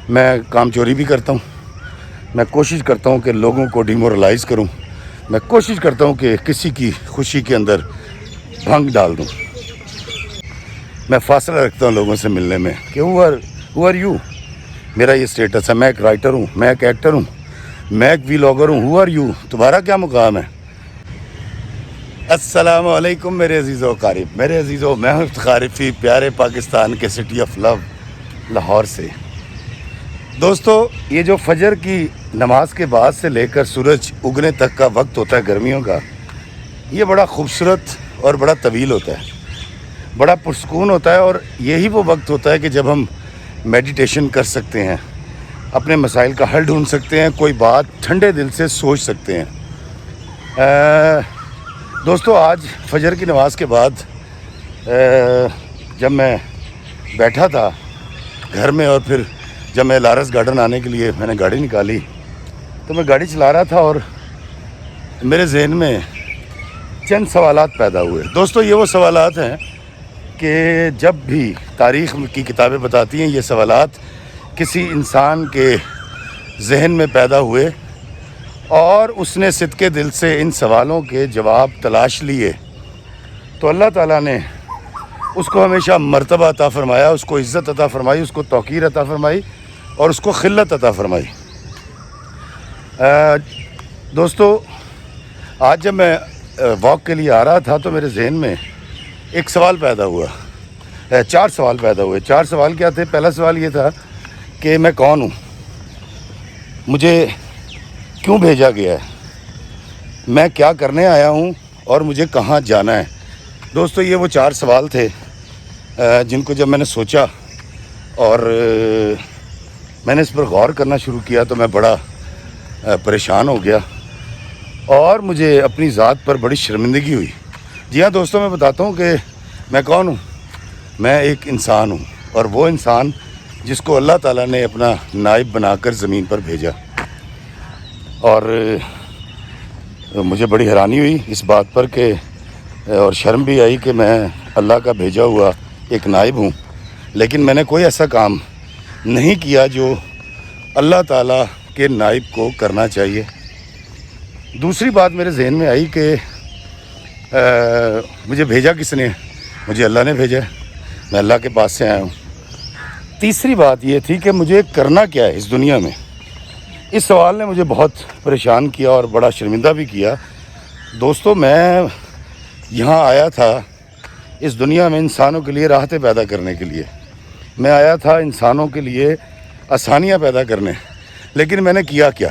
میں کام چوری بھی کرتا ہوں. میں کوشش کرتا ہوں کہ لوگوں کو ڈیمورلائز کروں. میں کوشش کرتا ہوں کہ کسی کی خوشی کے اندر بھنگ ڈال دوں. میں فاصلہ رکھتا ہوں لوگوں سے ملنے میں کہ ہو آر یو. میرا یہ اسٹیٹس ہے. میں ایک رائٹر ہوں, میں ایک ایکٹر ہوں, میں ایک ویلاگر ہوں. Who are you. تمہارا کیا مقام ہے؟ السلام علیکم میرے عزیزو اقارب. میرے عزیزو, میں ہوں افتخار رفیع, پیارے پاکستان کے سٹی آف لو لاہور سے. دوستو, یہ جو فجر کی نماز کے بعد سے لے کر سورج اگنے تک کا وقت ہوتا ہے گرمیوں کا, یہ بڑا خوبصورت اور بڑا طویل ہوتا ہے, بڑا پرسکون ہوتا ہے. اور یہی وہ وقت ہوتا ہے کہ جب ہم میڈیٹیشن کر سکتے ہیں, اپنے مسائل کا حل ڈھونڈ سکتے ہیں, کوئی بات ٹھنڈے دل سے سوچ سکتے ہیں. دوستو, آج فجر کی نماز کے بعد جب میں بیٹھا تھا گھر میں, اور پھر جب میں لارس گارڈن آنے کے لیے میں نے گاڑی نکالی, تو میں گاڑی چلا رہا تھا اور میرے ذہن میں چند سوالات پیدا ہوئے. دوستو, یہ وہ سوالات ہیں کہ جب بھی تاریخ کی کتابیں بتاتی ہیں یہ سوالات کسی انسان کے ذہن میں پیدا ہوئے اور اس نے صدقے دل سے ان سوالوں کے جواب تلاش لیے, تو اللہ تعالیٰ نے اس کو ہمیشہ مرتبہ عطا فرمایا, اس کو عزت عطا فرمائی, اس کو توقیر عطا فرمائی اور اس کو خلت عطا فرمائی. دوستو, آج جب میں واک کے لیے آ رہا تھا تو میرے ذہن میں ایک سوال پیدا ہوا, 4 سوال پیدا ہوئے. 4 سوال کیا تھے؟ پہلا سوال یہ تھا کہ میں کون ہوں, مجھے کیوں بھیجا گیا ہے, میں کیا کرنے آیا ہوں اور مجھے کہاں جانا ہے. دوستو, یہ وہ 4 سوال تھے جن کو جب میں نے سوچا اور میں نے اس پر غور کرنا شروع کیا تو میں بڑا پریشان ہو گیا اور مجھے اپنی ذات پر بڑی شرمندگی ہوئی. جی ہاں دوستو, میں بتاتا ہوں کہ میں کون ہوں. میں ایک انسان ہوں, اور وہ انسان جس کو اللہ تعالیٰ نے اپنا نائب بنا کر زمین پر بھیجا. اور مجھے بڑی حیرانی ہوئی اس بات پر کہ اور شرم بھی آئی کہ میں اللہ کا بھیجا ہوا ایک نائب ہوں, لیکن میں نے کوئی ایسا کام نہیں کیا جو اللہ تعالیٰ کے نائب کو کرنا چاہیے. دوسری بات میرے ذہن میں آئی کہ مجھے بھیجا کس نے؟ مجھے اللہ نے بھیجا ہے, میں اللہ کے پاس سے آیا ہوں. تیسری بات یہ تھی کہ مجھے کرنا کیا ہے اس دنیا میں. اس سوال نے مجھے بہت پریشان کیا اور بڑا شرمندہ بھی کیا. دوستو, میں یہاں آیا تھا اس دنیا میں انسانوں کے لیے راحتیں پیدا کرنے کے لیے. میں آیا تھا انسانوں کے لیے آسانیاں پیدا کرنے, لیکن میں نے کیا کیا؟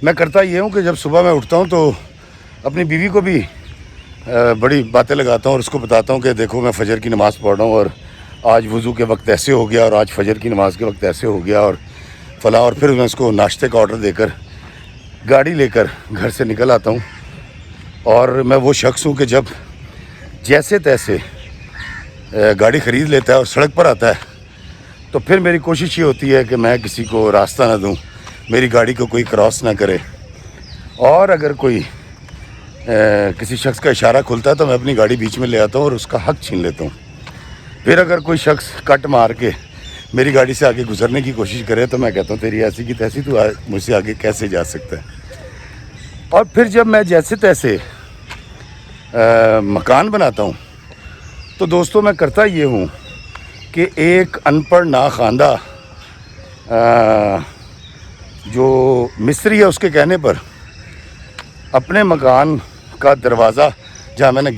میں کرتا یہ ہوں کہ جب صبح میں اٹھتا ہوں تو اپنی بیوی کو بھی بڑی باتیں لگاتا ہوں اور اس کو بتاتا ہوں کہ دیکھو میں فجر کی نماز پڑھ رہا ہوں اور آج وضو کے وقت ایسے ہو گیا اور آج فجر کی نماز کے وقت ایسے ہو گیا اور فلاں. اور پھر میں اس کو ناشتے کا آرڈر دے کر گاڑی لے کر گھر سے نکل آتا ہوں. اور میں وہ شخص ہوں کہ جب جیسے تیسے گاڑی خرید لیتا ہے اور سڑک پر آتا ہے تو پھر میری کوشش یہ ہوتی ہے کہ میں کسی کو راستہ نہ دوں, میری گاڑی کو کوئی کراس نہ کرے, اور اگر کوئی کسی شخص کا اشارہ کھلتا ہے تو میں اپنی گاڑی بیچ میں لے آتا ہوں اور اس کا حق چھین لیتا ہوں. پھر اگر کوئی شخص کٹ مار کے میری گاڑی سے آگے گزرنے کی کوشش کرے تو میں کہتا ہوں تیری ایسی کی تیسی, تو مجھ سے آگے کیسے جا سکتا ہے. اور پھر جب میں جیسے تیسے مکان بناتا ہوں تو دوستوں میں کرتا یہ ہوں کہ ایک ان پڑھ ناخواندہ جو مستری ہے اس کے کہنے پر اپنے مکان کا دروازہ جہاں میں نے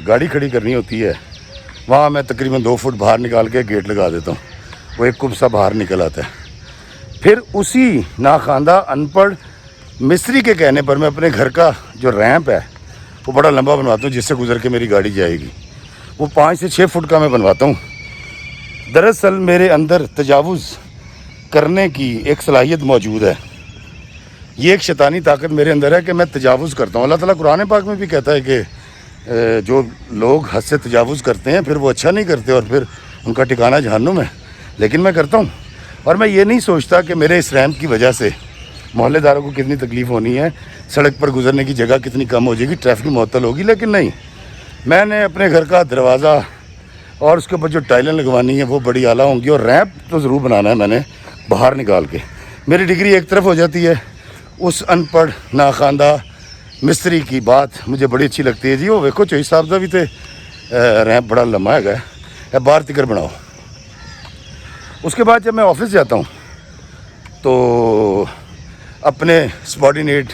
گاڑی کھڑی کرنی ہوتی ہے وہاں میں تقریباً 2 فٹ باہر نکال کے گیٹ لگا دیتا ہوں, وہ ایک کب سا باہر نکل آتا ہے. پھر اسی ناخواندہ ان پڑھ مستری کے کہنے پر میں اپنے گھر کا جو ریمپ ہے وہ بڑا لمبا بنواتا ہوں جس سے گزر کے میری گاڑی جائے گی. وہ 5 سے 6 فٹ کا میں بنواتا ہوں. دراصل میرے اندر تجاوز کرنے کی ایک صلاحیت موجود ہے. یہ ایک شیطانی طاقت میرے اندر ہے کہ میں تجاوز کرتا ہوں. اللہ تعالیٰ قرآن پاک میں بھی کہتا ہے کہ جو لوگ حد سے تجاوز کرتے ہیں پھر وہ اچھا نہیں کرتے اور پھر ان کا ٹھکانہ جہنم ہے, لیکن میں کرتا ہوں. اور میں یہ نہیں سوچتا کہ میرے اس ریمپ کی وجہ سے محلے داروں کو کتنی تکلیف ہونی ہے, سڑک پر گزرنے کی جگہ کتنی کم ہو جائے گی, ٹریفک معطل ہوگی, لیکن نہیں, میں نے اپنے گھر کا دروازہ اور اس کے اوپر جو ٹائلیں لگوانی ہیں وہ بڑی اعلیٰ ہوں گی، اور ریمپ تو ضرور بنانا ہے میں نے باہر نکال کے. میری ڈگری ایک طرف ہو جاتی ہے، اس ان پڑھ ناخواندہ مستری کی بات مجھے بڑی اچھی لگتی ہے. جی وہ ویکو چوئی صاحب کا بھی تو ریمپ بڑا لمبا ہے باہر تکر بناؤ. اس کے بعد جب میں آفس جاتا ہوں تو اپنے سبارڈینیٹ،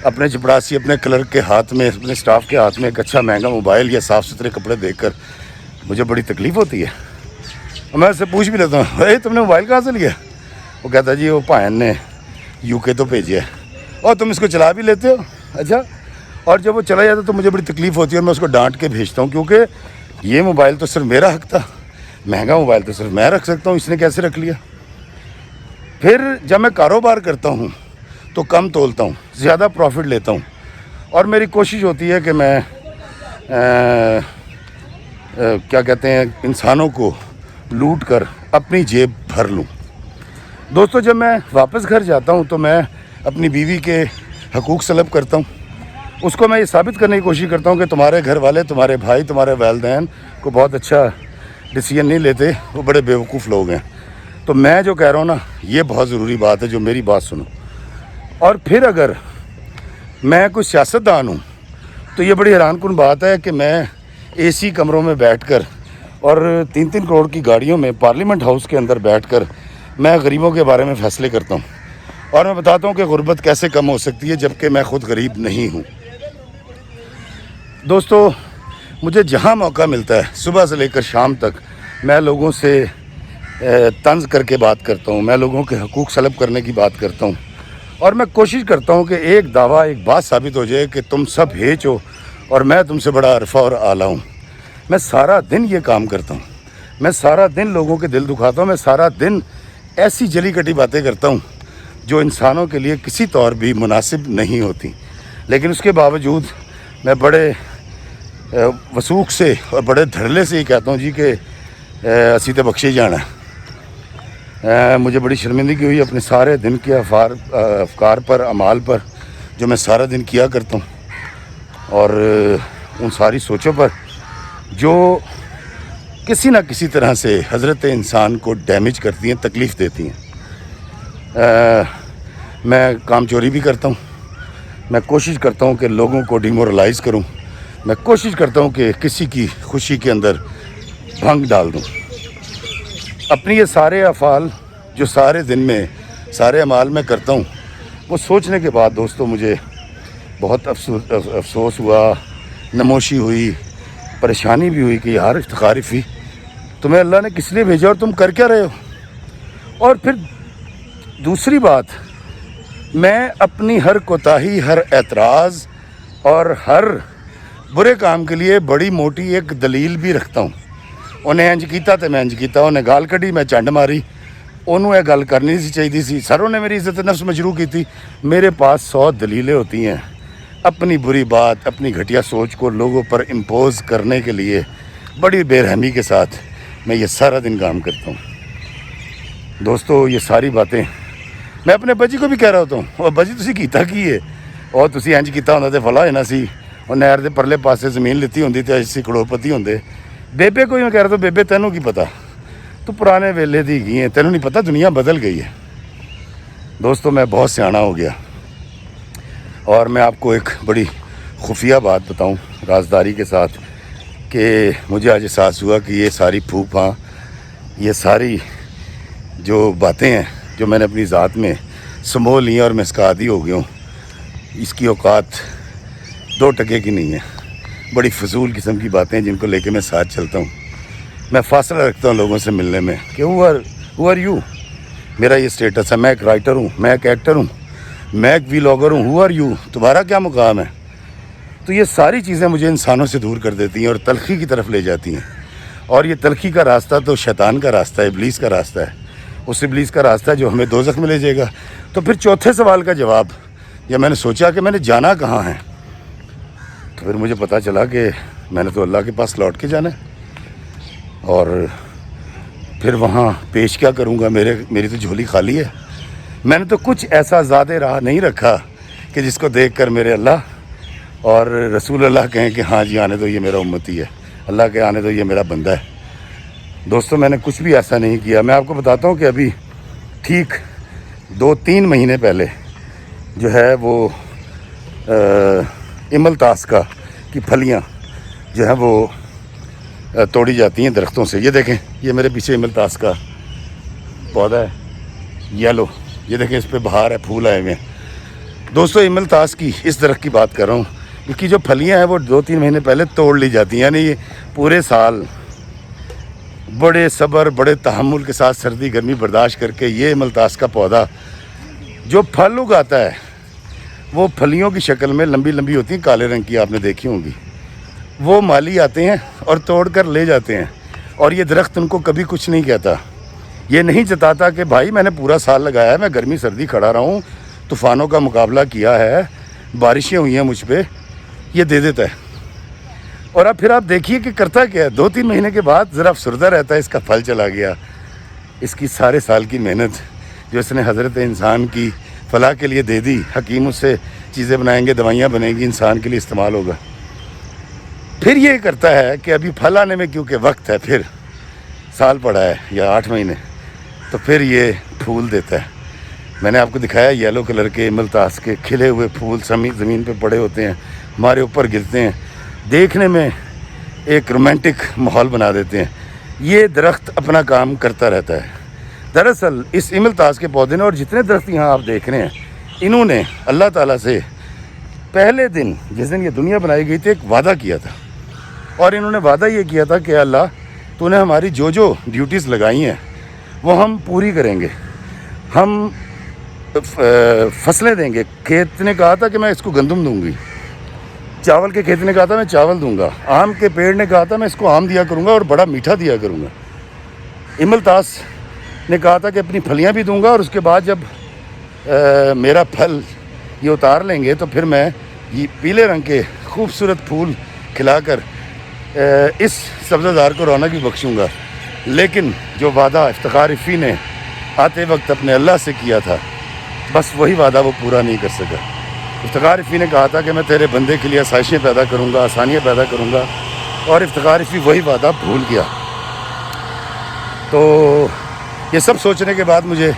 اپنے چپڑاسی، اپنے کلرک کے ہاتھ میں، اپنے سٹاف کے ہاتھ میں ایک اچھا مہنگا موبائل یا صاف ستھرے کپڑے دیکھ کر مجھے بڑی تکلیف ہوتی ہے. اور میں اس سے پوچھ بھی لیتا ہوں، اے تم نے موبائل کہاں سے لیا؟ وہ کہتا ہے جی وہ بھائن نے یو کے تو بھیجا ہے. اور تم اس کو چلا بھی لیتے ہو؟ اچھا. اور جب وہ چلا جاتا تو مجھے بڑی تکلیف ہوتی ہے اور میں اس کو ڈانٹ کے بھیجتا ہوں، کیونکہ یہ موبائل تو صرف میرا حق تھا، مہنگا موبائل تو صرف میں رکھ سکتا ہوں، اس نے کیسے رکھ لیا؟ پھر جب میں کاروبار کرتا ہوں تو کم تولتا ہوں، زیادہ پروفٹ لیتا ہوں، اور میری کوشش ہوتی ہے کہ میں کیا کہتے ہیں انسانوں کو لوٹ کر اپنی جیب بھر لوں. دوستو جب میں واپس گھر جاتا ہوں تو میں اپنی بیوی کے حقوق سلب کرتا ہوں. اس کو میں یہ ثابت کرنے کی کوشش کرتا ہوں کہ تمہارے گھر والے، تمہارے بھائی، تمہارے والدین کو بہت اچھا ڈیسیژن نہیں لیتے، وہ بڑے بیوقوف لوگ ہیں. تو میں جو کہہ رہا ہوں نا، یہ بہت ضروری بات ہے، جو میری بات سنو. اور پھر اگر میں کوئی سیاستدان ہوں تو یہ بڑی حیران کن بات ہے کہ میں اے سی کمروں میں بیٹھ کر اور 3-3 کروڑ کی گاڑیوں میں پارلیمنٹ ہاؤس کے اندر بیٹھ کر میں غریبوں کے بارے میں فیصلے کرتا ہوں، اور میں بتاتا ہوں کہ غربت کیسے کم ہو سکتی ہے جبکہ میں خود غریب نہیں ہوں. دوستو مجھے جہاں موقع ملتا ہے صبح سے لے کر شام تک میں لوگوں سے طنز کر کے بات کرتا ہوں، میں لوگوں کے حقوق سلب کرنے کی بات کرتا ہوں، اور میں کوشش کرتا ہوں کہ ایک دعویٰ، ایک بات ثابت ہو جائے کہ تم سب ہیچ ہو اور میں تم سے بڑا عرفہ اور اعلیٰ ہوں. میں سارا دن یہ کام کرتا ہوں، میں سارا دن لوگوں کے دل دکھاتا ہوں، میں سارا دن ایسی جلی کٹی باتیں کرتا ہوں جو انسانوں کے لیے کسی طور بھی مناسب نہیں ہوتی. لیکن اس کے باوجود میں بڑے وثوق سے اور بڑے دھڑلے سے یہ کہتا ہوں جی کہ اسی تے بخشے جانا ہے. مجھے بڑی شرمندگی ہوئی اپنے سارے دن کے افکار پر، اعمال پر جو میں سارا دن کیا کرتا ہوں، اور ان ساری سوچوں پر جو کسی نہ کسی طرح سے حضرت انسان کو ڈیمیج کرتی ہیں، تکلیف دیتی ہیں. میں کام چوری بھی کرتا ہوں، میں کوشش کرتا ہوں کہ لوگوں کو ڈیمورلائز کروں، میں کوشش کرتا ہوں کہ کسی کی خوشی کے اندر بھنگ ڈال دوں. اپنی یہ سارے افعال جو سارے دن میں، سارے اعمال میں کرتا ہوں، وہ سوچنے کے بعد دوستو مجھے بہت افسوس ہوا، نموشی ہوئی، پریشانی بھی ہوئی کہ یار افتخارفی تمہیں اللہ نے کس لیے بھیجا اور تم کر کیا رہے ہو. اور پھر دوسری بات، میں اپنی ہر کوتاہی، ہر اعتراض اور ہر برے کام کے لیے بڑی موٹی ایک دلیل بھی رکھتا ہوں. انہیں انج کیتا تو میں انج کیتا، انہیں گال کڈی میں چنڈ ماری، انہوں یہ گل کرنی سی چاہیے سی، سروں نے میری عزت نفس مجروح کی تھی. میرے پاس 100 دلیلیں ہوتی ہیں اپنی بری بات، اپنی گھٹیا سوچ کو لوگوں پر امپوز کرنے کے لیے. بڑی بے رحمی کے ساتھ میں یہ سارا دن کام کرتا ہوں. دوستو یہ ساری باتیں میں اپنے بجی کو بھی کہہ رہا ہوتا ہوں، اور بجی تسی کیتا کی ہے، اور تسی انج کیتا ہوندا تے فلاں ہونا سی، اور نہر دے پرلے پاسے زمین لیتی ہوندی تے اسی کروڑپتی ہوندے. بیبے کو میں کہہ رہا تھا، بیبے تینوں کی پتہ، تو پرانے ویلے دی گئی ہیں، تینوں نہیں پتہ دنیا بدل گئی ہے. دوستو میں بہت سیاںا ہو گیا، اور میں آپ کو ایک بڑی خفیہ بات بتاؤں رازداری کے ساتھ کہ مجھے آج احساس ہوا کہ یہ ساری پھوپھاں، یہ ساری جو باتیں ہیں جو میں نے اپنی ذات میں سمو لی ہیں اور میں اس کا عادی ہو گیا ہوں، اس کی اوقات 2 ٹکے کی نہیں ہے. بڑی فضول قسم کی باتیں جن کو لے کے میں ساتھ چلتا ہوں. میں فاصلہ رکھتا ہوں لوگوں سے ملنے میں کہ ہو آر یو. میرا یہ سٹیٹس ہے، میں ایک رائٹر ہوں، میں ایک ایکٹر ہوں، میں ایک ویلاگر ہوں. ہو آر یو، تمہارا کیا مقام ہے؟ تو یہ ساری چیزیں مجھے انسانوں سے دور کر دیتی ہیں اور تلخی کی طرف لے جاتی ہیں. اور یہ تلخی کا راستہ تو شیطان کا راستہ ہے، ابلیس کا راستہ ہے. اس ابلیس کا راستہ ہے جو ہمیں دوزخ میں لے جائے گا. تو پھر چوتھے سوال کا جواب، جب میں نے سوچا کہ میں نے جانا کہاں ہے، تو پھر مجھے پتہ چلا کہ میں نے تو اللہ کے پاس لوٹ کے جانا ہے. اور پھر وہاں پیش کیا کروں گا؟ میری تو جھولی خالی ہے. میں نے تو کچھ ایسا زیادہ راہ نہیں رکھا کہ جس کو دیکھ کر میرے اللہ اور رسول اللہ کہیں کہ ہاں جی آنے دو یہ میرا امتی ہے، اللہ کے آنے دو یہ میرا بندہ ہے. دوستوں میں نے کچھ بھی ایسا نہیں کیا. میں آپ کو بتاتا ہوں کہ ابھی ٹھیک 2-3 مہینے پہلے جو ہے وہ املتاس کی پھلیاں جو ہیں وہ توڑی جاتی ہیں درختوں سے. یہ دیکھیں, یہ میرے پیچھے املتاس کا پودا ہے یلو, یہ دیکھیں اس پہ بہار ہے, پھول آئے ہوئے ہیں. دوستوں املتاس کی اس درخت کی بات کر رہا ہوں. اس کی جو پھلیاں ہیں وہ 2-3 مہینے پہلے توڑ لی جاتی ہیں. یعنی یہ پورے سال بڑے صبر بڑے تحمل کے ساتھ سردی گرمی برداشت کر کے یہ املتاس کا پودا جو پھل اگاتا ہے وہ پھلیوں کی شکل میں لمبی لمبی ہوتی ہیں, کالے رنگ کی, آپ نے دیکھی ہوں گی. وہ مالی آتے ہیں اور توڑ کر لے جاتے ہیں, اور یہ درخت ان کو کبھی کچھ نہیں کہتا. یہ نہیں جتاتا کہ بھائی میں نے پورا سال لگایا ہے, میں گرمی سردی کھڑا رہا ہوں, طوفانوں کا مقابلہ کیا ہے, بارشیں ہوئی ہیں مجھ پہ, یہ دے دیتا ہے. اور اب پھر آپ دیکھیے کہ کرتا کیا ہے. 2-3 مہینے کے بعد ذرا افسردہ رہتا ہے, اس کا پھل چلا گیا. اس کی سارے سال کی محنت جو اس نے حضرت انسان کی فلاح کے لیے دے دی, حکیم اس سے چیزیں بنائیں گے, دوائیاں بنیں گی, انسان کے لیے استعمال ہوگا. پھر یہ کرتا ہے کہ ابھی پھل آنے میں کیونکہ وقت ہے, پھر سال پڑا ہے یا 8 مہینے, تو پھر یہ پھول دیتا ہے. میں نے آپ کو دکھایا یلو کلر کے املتاس کے کھلے ہوئے پھول زمین پہ پڑے ہوتے ہیں, ہمارے اوپر گرتے ہیں, دیکھنے میں ایک رومانٹک ماحول بنا دیتے ہیں. یہ درخت اپنا کام کرتا رہتا ہے. دراصل اس املتاس کے پودے نے اور جتنے درخت یہاں آپ دیکھ رہے ہیں, انہوں نے اللہ تعالیٰ سے پہلے دن جس دن یہ دنیا بنائی گئی تھی ایک وعدہ کیا تھا. اور انہوں نے وعدہ یہ کیا تھا کہ اللہ تو نے ہماری جو ڈیوٹیز لگائی ہیں وہ ہم پوری کریں گے, ہم فصلیں دیں گے. کھیت نے کہا تھا کہ میں اس کو گندم دوں گی, چاول کے کھیت نے کہا تھا میں چاول دوں گا, آم کے پیڑ نے کہا تھا میں اس کو آم دیا کروں گا اور بڑا میٹھا دیا کروں گا. املتاس نے کہا تھا کہ اپنی پھلیاں بھی دوں گا, اور اس کے بعد جب میرا پھل یہ اتار لیں گے تو پھر میں یہ پیلے رنگ کے خوبصورت پھول کھلا کر اس سبزہ زار کو رونق بھی بخشوں گا. لیکن جو وعدہ افتخار افی نے آتے وقت اپنے اللہ سے کیا تھا, بس وہی وعدہ وہ پورا نہیں کر سکا. افتخار افی نے کہا تھا کہ میں تیرے بندے کے لیے آسائشیں پیدا کروں گا, آسانیاں پیدا کروں گا, اور افتخار افی وہی وعدہ بھول گیا. تو یہ سب سوچنے کے بعد مجھے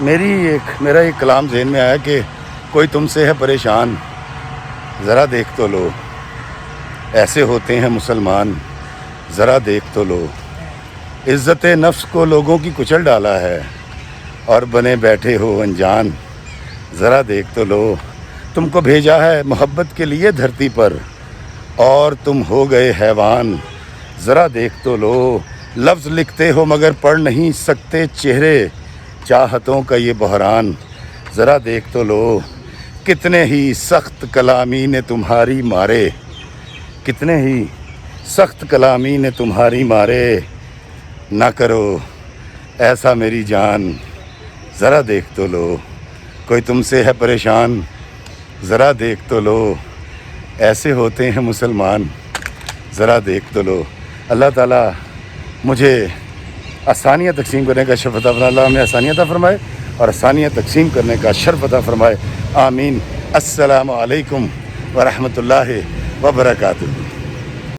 میرا ایک کلام ذہن میں آیا کہ کوئی تم سے ہے پریشان, ذرا دیکھ تو لو, ایسے ہوتے ہیں مسلمان, ذرا دیکھ تو لو. عزت نفس کو لوگوں کی کچل ڈالا ہے اور بنے بیٹھے ہو انجان, ذرا دیکھ تو لو. تم کو بھیجا ہے محبت کے لیے دھرتی پر اور تم ہو گئے حیوان, ذرا دیکھ تو لو. لفظ لکھتے ہو مگر پڑھ نہیں سکتے چہرے, چاہتوں کا یہ بحران, ذرا دیکھ تو لو. کتنے ہی سخت کلامی نے تمہاری مارے, کتنے ہی سخت کلامی نے تمہاری مارے, نہ کرو ایسا میری جان, ذرا دیکھ تو لو. کوئی تم سے ہے پریشان, ذرا دیکھ تو لو, ایسے ہوتے ہیں مسلمان, ذرا دیکھ تو لو. اللہ تعالیٰ مجھے آسانیاں تقسیم کرنے کا شرف عطا فرمائے. اللہ ہمیں آسانیاں عطا فرمائے اور آسانیاں تقسیم کرنے کا شرف عطا فرمائے. آمین. السلام علیکم ورحمۃ اللہ وبرکاتہ.